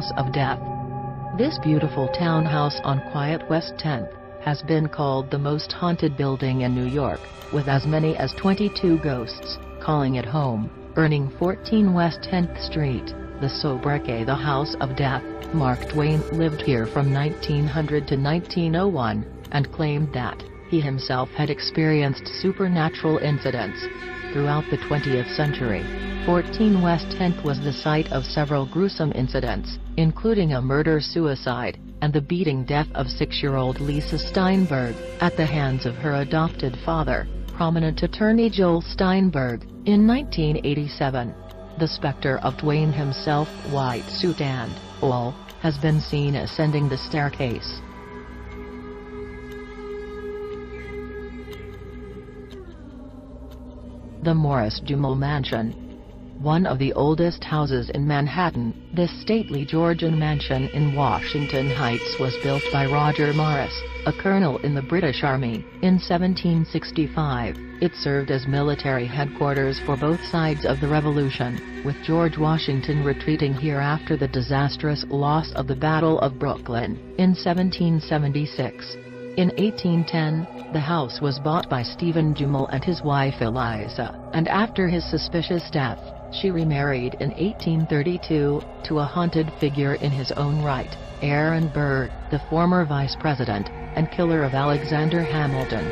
House of Death. This beautiful townhouse on quiet West 10th has been called the most haunted building in New York, with as many as 22 ghosts calling it home, earning 14 West 10th Street the sobriquet the House of Death. Mark Twain lived here from 1900 to 1901, and claimed that he himself had experienced supernatural incidents. Throughout the 20th century, 14 West 10th was the site of several gruesome incidents, including a murder-suicide, and the beating death of 6-year-old Lisa Steinberg, at the hands of her adopted father, prominent attorney Joel Steinberg, in 1987. The specter of Twain himself, white suit and all, has been seen ascending the staircase. The Morris Dumel Mansion. One of the oldest houses in Manhattan, this stately Georgian mansion in Washington Heights was built by Roger Morris, a colonel in the British Army, in 1765. It served as military headquarters for both sides of the Revolution, with George Washington retreating here after the disastrous loss of the Battle of Brooklyn, in 1776. In 1810, the house was bought by Stephen Dumel and his wife Eliza, and after his suspicious death, she remarried in 1832, to a haunted figure in his own right, Aaron Burr, the former vice president and killer of Alexander Hamilton.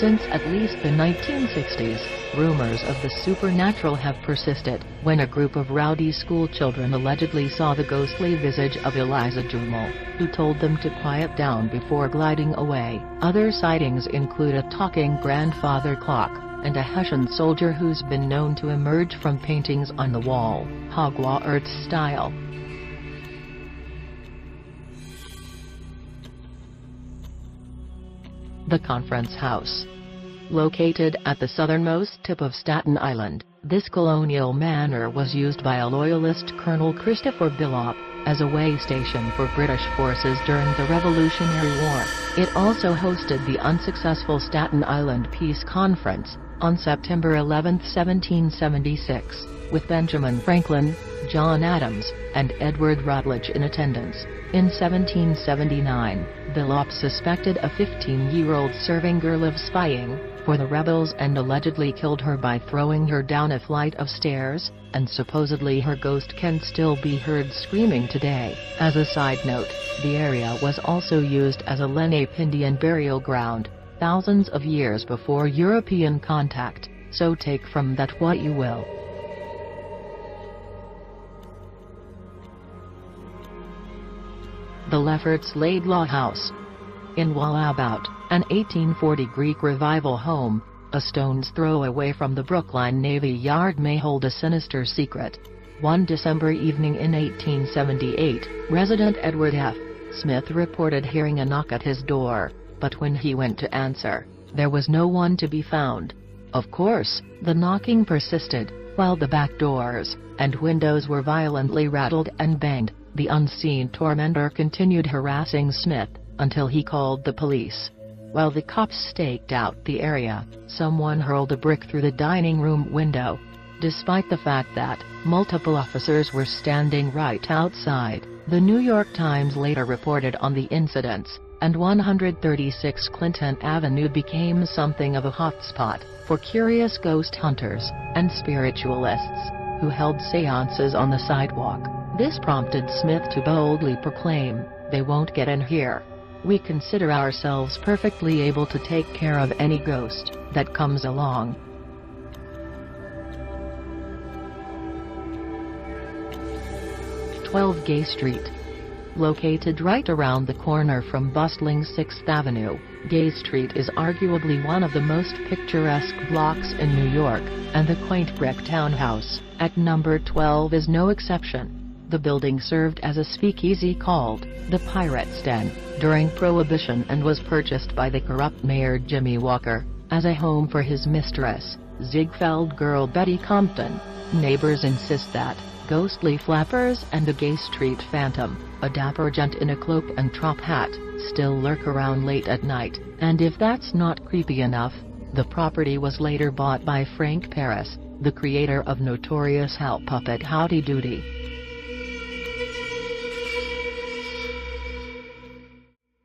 Since at least the 1960s, rumors of the supernatural have persisted, when a group of rowdy schoolchildren allegedly saw the ghostly visage of Eliza Dumel, who told them to quiet down before gliding away. Other sightings include a talking grandfather clock, and a Hessian soldier who's been known to emerge from paintings on the wall, Hogwarts style. The Conference House. Located at the southernmost tip of Staten Island, this colonial manor was used by a loyalist Colonel Christopher Billop as a way station for British forces during the Revolutionary War. It also hosted the unsuccessful Staten Island Peace Conference, on September 11, 1776, with Benjamin Franklin, John Adams, and Edward Rutledge in attendance. In 1779, Billop suspected a 15-year-old serving girl of spying for the rebels and allegedly killed her by throwing her down a flight of stairs, and supposedly her ghost can still be heard screaming today. As a side note, the area was also used as a Lenape Indian burial ground, thousands of years before European contact, so take from that what you will. The Lefferts Laidlaw House. In Wallabout, an 1840 Greek Revival home, a stone's throw away from the Brookline Navy Yard may hold a sinister secret. One December evening in 1878, resident Edward F. Smith reported hearing a knock at his door, but when he went to answer, there was no one to be found. Of course, the knocking persisted, while the back doors and windows were violently rattled and banged. The unseen tormentor continued harassing Smith, until he called the police. While the cops staked out the area, someone hurled a brick through the dining room window. Despite the fact that multiple officers were standing right outside, the New York Times later reported on the incidents, and 136 Clinton Avenue became something of a hotspot for curious ghost hunters and spiritualists who held seances on the sidewalk. This prompted Smith to boldly proclaim, "They won't get in here. We consider ourselves perfectly able to take care of any ghost that comes along." "12 Gay Street." Located right around the corner from bustling 6th Avenue, Gay Street is arguably one of the most picturesque blocks in New York, and the quaint brick townhouse at number 12 is no exception. The building served as a speakeasy called the Pirate's Den during Prohibition and was purchased by the corrupt Mayor Jimmy Walker as a home for his mistress, Ziegfeld girl Betty Compton. Neighbors insist that ghostly flappers and the Gay Street Phantom, a dapper gent in a cloak and top hat, still lurk around late at night, and if that's not creepy enough, the property was later bought by Frank Paris, the creator of notorious Hal puppet Howdy Doody.